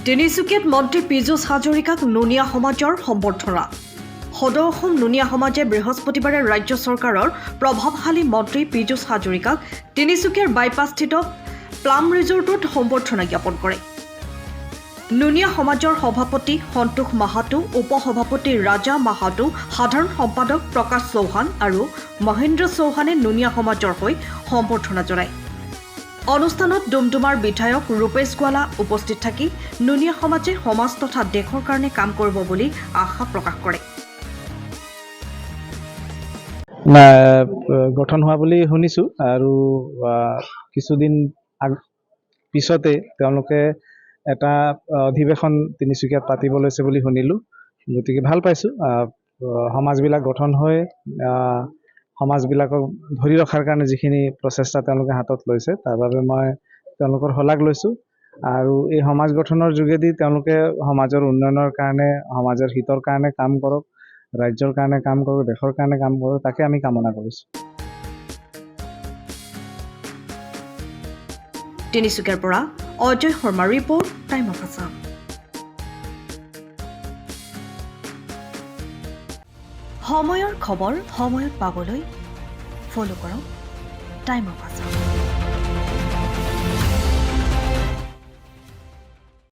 তিনিচুকীয়াত মন্ত্ৰী পীযুষ হাজৰিকাক নুনীয়া সমাজৰ সম্বৰ্ধনা। সদৌ অসম নুনীয়া সমাজে বৃহস্পতিবাৰে ৰাজ্য চৰকাৰৰ প্ৰভাৱশালী মন্ত্ৰী পীযুষ হাজৰিকাক তিনিচুকীয়াৰ বাইপাছস্থিত প্লাম ৰিজৰ্টত সম্বৰ্ধনা জ্ঞাপন কৰে। নুনীয়া সমাজৰ সভাপতি সন্তোষ মাহাতো, উপসভাপতি ৰাজা মাহাতো, সাধাৰণ সম্পাদক প্ৰকাশ চৌহান আৰু মহেন্দ্ৰ চৌহানে নুনীয়া সমাজৰ হৈ সম্বৰ্ধনা জনায়। অনুষ্ঠানত ডুমডুমাৰ বিধায়ক ৰূপেশ গোৱালা উপস্থিত থাকি নুনীয়া সমাজে সমাজ তথা দেশৰ কাৰণে কাম কৰিব বুলি আশা প্ৰকাশ কৰে। গঠন হোৱা বুলি শুনিছোঁ আৰু কিছুদিন পিছতে তেওঁলোকে এটা অধিৱেশন তিনিচুকীয়াত পাতিব লৈছে বুলি শুনিলোঁ। গতিকে ভাল পাইছোঁ। সমাজবিলাক গঠন হৈ সমাজবিলাকক ধৰি ৰখাৰ কাৰণে যিখিনি প্ৰচেষ্টা তেওঁলোকে হাতত লৈছে তাৰ বাবে মই তেওঁলোকৰ শলাগ লৈছোঁ। আৰু এই সমাজ গঠনৰ যোগেদি তেওঁলোকে সমাজৰ উন্নয়নৰ কাৰণে, সমাজৰ হিতৰ কাৰণে কাম কৰক, ৰাজ্যৰ কাৰণে কাম কৰক, দেশৰ কাৰণে কাম কৰক, তাকে আমি কামনা কৰিছোঁ। তিনিচুকীয়াৰ পৰা অজয় শৰ্মাৰ ৰিপৰ্ট, টাইম অফ আছাম। সময়ৰ খবৰ সময়ত পাবলৈ ফ'ল' কৰক টাইম অফ আছাম।